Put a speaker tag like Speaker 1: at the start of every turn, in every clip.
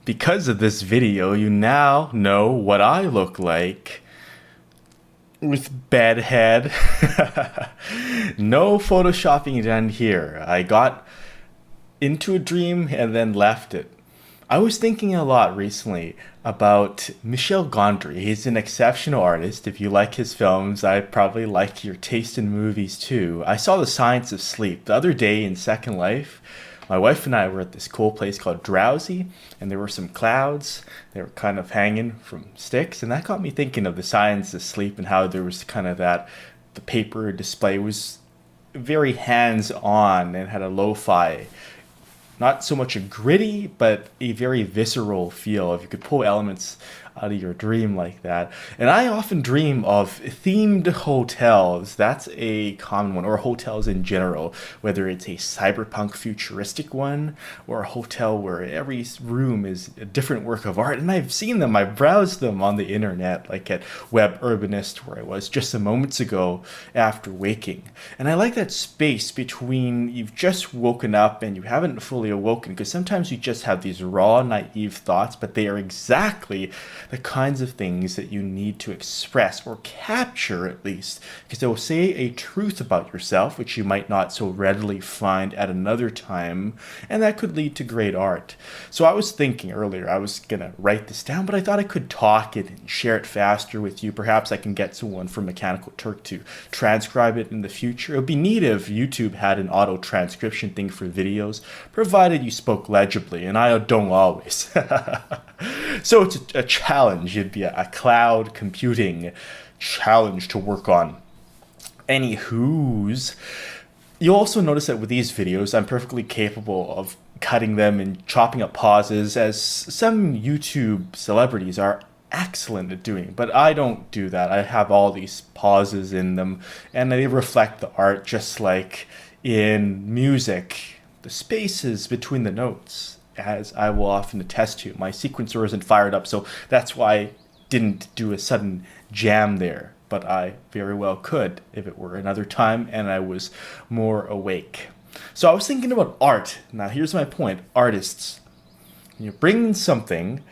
Speaker 1: Because of this video, you now know what I look like with bad head. No photoshopping done here. I got into a dream and then left it. I was thinking a lot recently about Michel Gondry. He's an exceptional artist. If you like his films, I probably like your taste in movies too. I saw The Science of Sleep the other day in Second Life. My wife and I were at this cool place called Drowsy, and there were some clouds. They were kind of hanging from sticks, and that got me thinking of The Science of Sleep and how there was kind of that the paper display was very hands on and had a lo fi, not so much a gritty, but a very visceral feel. If you could pull elements out of your dream like that. And I often dream of themed hotels. That's a common one, or hotels in general, whether it's a cyberpunk futuristic one or a hotel where every room is a different work of art. And I've seen them, I've browsed them on the internet, like at Web Urbanist, where I was just a moments ago after waking. And I like that space between you've just woken up and you haven't fully awoken, because sometimes you just have these raw, naive thoughts, but they are exactly the kinds of things that you need to express or capture, at least, because they will say a truth about yourself which you might not so readily find at another time, and that could lead to great art. So I was thinking earlier I was gonna write this down, but I thought I could talk it and share it faster with you. Perhaps I can get someone from Mechanical Turk to transcribe it in the future. It would be neat if YouTube had an auto transcription thing for videos, provided you spoke legibly, and I don't always. So it's a challenge. It'd be a cloud computing challenge to work on. Anywho's, you'll also notice that with these videos, I'm perfectly capable of cutting them and chopping up pauses, as some YouTube celebrities are excellent at doing. But I don't do that. I have all these pauses in them, and they reflect the art, just like in music, the spaces between the notes, as I will often attest to. My sequencer isn't fired up, so that's why I didn't do a sudden jam there. But I very well could if it were another time and I was more awake. So I was thinking about art. Now here's my point. Artists, you bring something,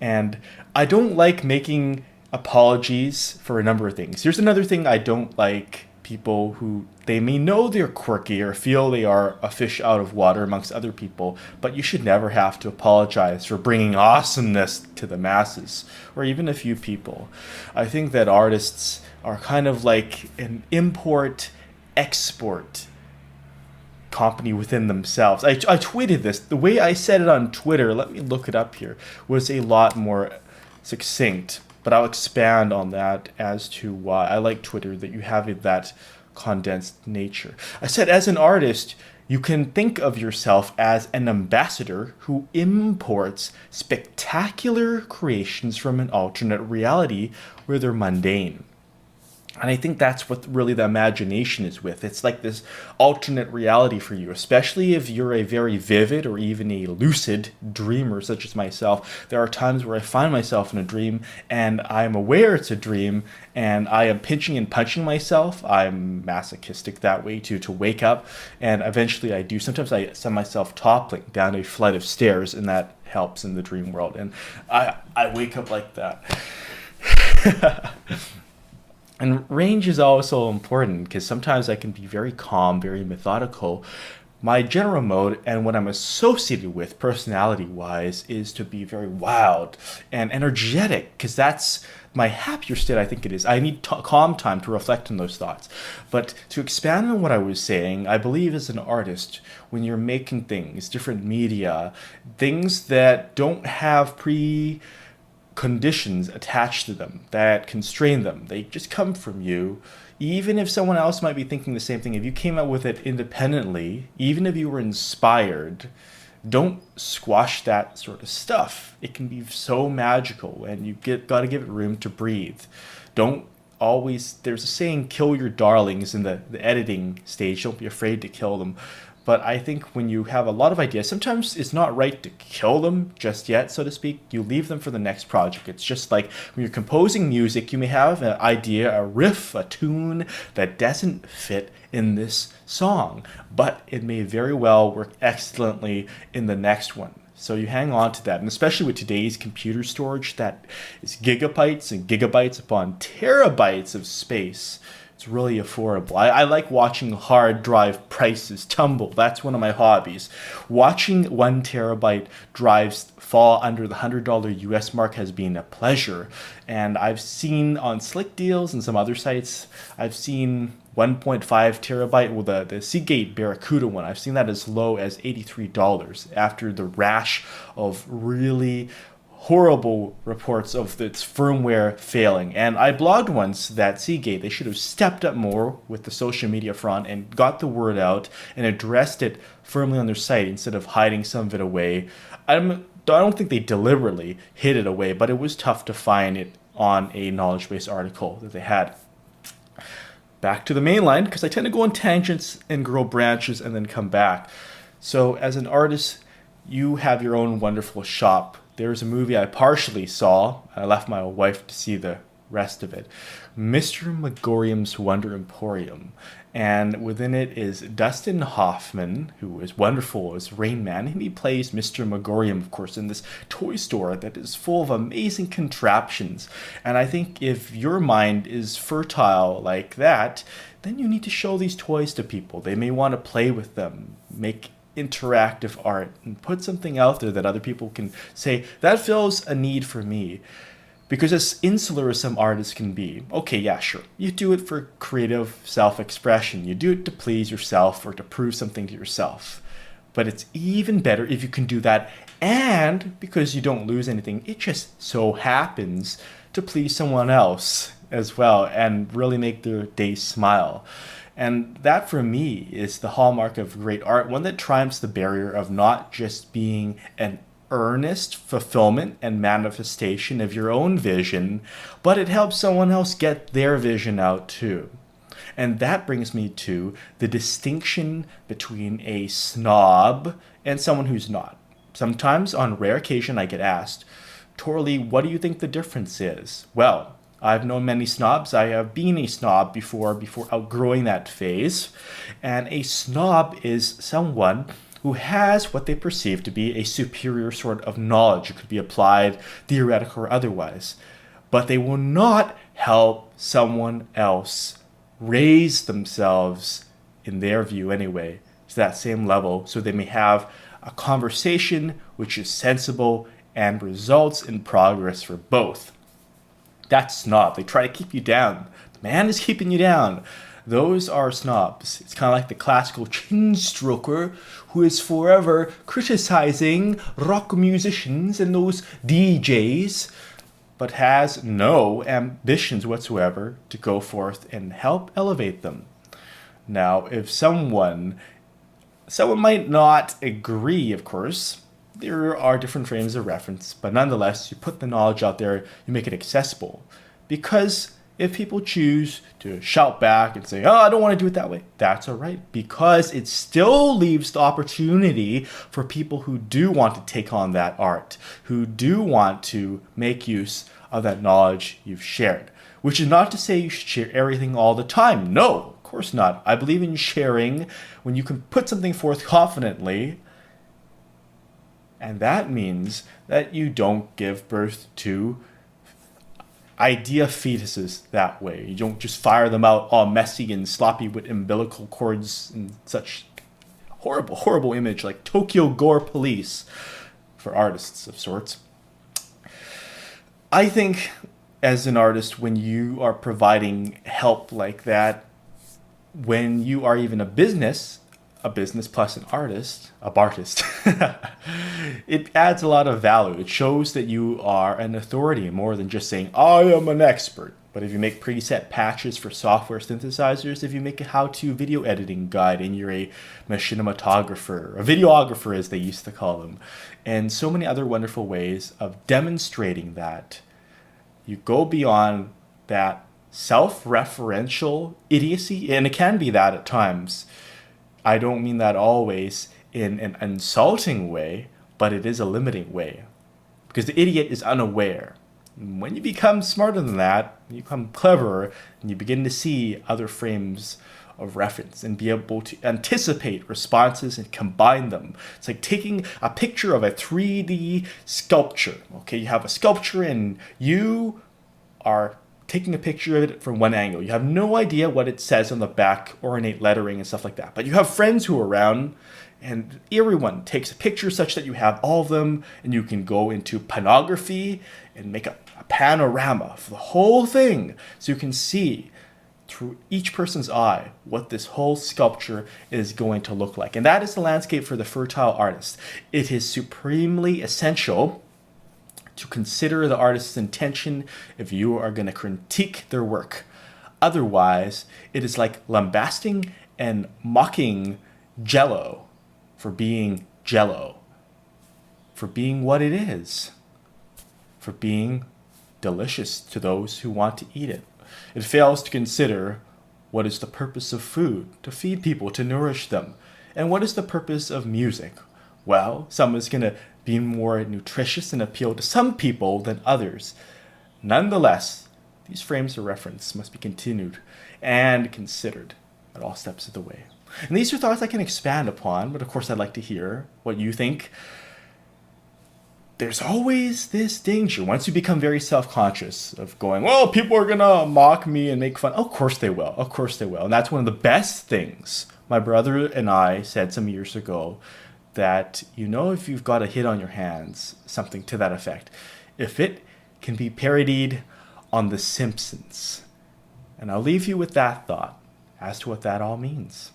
Speaker 1: and I don't like making apologies for a number of things. Here's another thing I don't like: people who they may know they're quirky or feel they are a fish out of water amongst other people, but you should never have to apologize for bringing awesomeness to the masses, or even a few people. I think that artists are kind of like an import export company within themselves. I tweeted this. The way I said it on Twitter, let me look it up here, was a lot more succinct, but I'll expand on that as to why I like Twitter, that you have that condensed nature. I said, as an artist, you can think of yourself as an ambassador who imports spectacular creations from an alternate reality where they're mundane. And I think that's what really the imagination is with. It's like this alternate reality for you, especially if you're a very vivid or even a lucid dreamer, such as myself. There are times where I find myself in a dream and I'm aware it's a dream and I am pinching and punching myself. I'm masochistic that way to wake up, and eventually I do. Sometimes I send myself toppling down a flight of stairs, and that helps in the dream world. And I wake up like that. And range is also important, because sometimes I can be very calm, very methodical. My general mode, and what I'm associated with personality-wise, is to be very wild and energetic, because that's my happier state. I think it is. I need calm time to reflect on those thoughts. But to expand on what I was saying, I believe as an artist, when you're making things, different media, things that don't have conditions attached to them that constrain them, they just come from you. Even if someone else might be thinking the same thing, if you came up with it independently, even if you were inspired, don't squash that sort of stuff. It can be so magical, and you gotta give it room to breathe. Don't always, there's a saying, kill your darlings in the editing stage. Don't be afraid to kill them. But I think when you have a lot of ideas, sometimes it's not right to kill them just yet, so to speak. You leave them for the next project. It's just like when you're composing music, you may have an idea, a riff, a tune that doesn't fit in this song, but it may very well work excellently in the next one. So you hang on to that, and especially with today's computer storage that is gigabytes and gigabytes upon terabytes of space, it's really affordable. I like watching hard drive prices tumble. That's one of my hobbies. Watching 1 terabyte drives fall under the $100 US mark has been a pleasure. And I've seen on Slick Deals and some other sites, I've seen 1.5 terabyte, well, the Seagate Barracuda one, I've seen that as low as $83 after the rash of really horrible reports of its firmware failing. And I blogged once that Seagate, they should have stepped up more with the social media front and got the word out and addressed it firmly on their site instead of hiding some of it away. I don't think they deliberately hid it away, but it was tough to find it on a knowledge base article that they had. Back to the main line, because I tend to go on tangents and grow branches and then come back. So as an artist, you have your own wonderful shop. There's a movie I partially saw. I left my wife to see the rest of it. Mr. Megorium's Wonder Emporium. And within it is Dustin Hoffman, who is wonderful as Rain Man, and he plays Mr. Megorium, of course, in this toy store that is full of amazing contraptions. And I think if your mind is fertile like that, then you need to show these toys to people. They may want to play with them, make interactive art, and put something out there that other people can say, that fills a need for me. Because as insular as some artists can be, okay, yeah, sure, you do it for creative self-expression. You do it to please yourself or to prove something to yourself. But it's even better if you can do that, and because you don't lose anything, it just so happens to please someone else as well and really make their day smile. And that for me is the hallmark of great art, one that triumphs the barrier of not just being an earnest fulfillment and manifestation of your own vision, but it helps someone else get their vision out too. And that brings me to the distinction between a snob and someone who's not. Sometimes, on rare occasion, I get asked, Torley, what do you think the difference is? Well, I've known many snobs. I have been a snob before outgrowing that phase. And a snob is someone who has what they perceive to be a superior sort of knowledge. It could be applied, theoretical or otherwise. But they will not help someone else raise themselves, in their view anyway, to that same level, so they may have a conversation which is sensible and results in progress for both. That's snob. They try to keep you down. The man is keeping you down. Those are snobs. It's kind of like the classical chin stroker who is forever criticizing rock musicians and those DJs, but has no ambitions whatsoever to go forth and help elevate them. Now, if someone might not agree, of course, there are different frames of reference, but nonetheless, you put the knowledge out there, you make it accessible. Because if people choose to shout back and say, oh, I don't want to do it that way, that's all right, because it still leaves the opportunity for people who do want to take on that art, who do want to make use of that knowledge you've shared. Which is not to say you should share everything all the time. No, of course not. I believe in sharing when you can put something forth confidently, and that means that you don't give birth to idea fetuses that way. You don't just fire them out all messy and sloppy with umbilical cords and such horrible, horrible image like Tokyo Gore Police for artists of sorts. I think as an artist, when you are providing help like that, when you are even a business plus an artist, a bartist, it adds a lot of value. It shows that you are an authority more than just saying, I am an expert. But if you make preset patches for software synthesizers, if you make a how-to video editing guide and you're a machinimographer, a videographer as they used to call them, and so many other wonderful ways of demonstrating that, you go beyond that self-referential idiocy, and it can be that at times. I don't mean that always in an insulting way, but it is a limiting way. Because the idiot is unaware. When you become smarter than that, you become cleverer, and you begin to see other frames of reference and be able to anticipate responses and combine them. It's like taking a picture of a 3D sculpture. Okay, you have a sculpture and you are taking a picture of it from one angle. You have no idea what it says on the back, ornate lettering and stuff like that. But you have friends who are around, and everyone takes a picture such that you have all of them, and you can go into panography and make a panorama for the whole thing, so you can see through each person's eye what this whole sculpture is going to look like. And that is the landscape for the fertile artist. It is supremely essential to consider the artist's intention if you are going to critique their work. Otherwise, it is like lambasting and mocking Jello for being Jello, for being what it is, for being delicious to those who want to eat it. It fails to consider what is the purpose of food, to feed people, to nourish them. And what is the purpose of music? Well, some is going to be more nutritious and appeal to some people than others. Nonetheless, these frames of reference must be continued and considered at all steps of the way. And these are thoughts I can expand upon, but of course I'd like to hear what you think. There's always this danger once you become very self-conscious of going, well, people are gonna mock me and make fun. Of course they will. Of course they will. And that's one of the best things my brother and I said some years ago, that, you know, if you've got a hit on your hands, something to that effect, if it can be parodied on The Simpsons. And I'll leave you with that thought as to what that all means.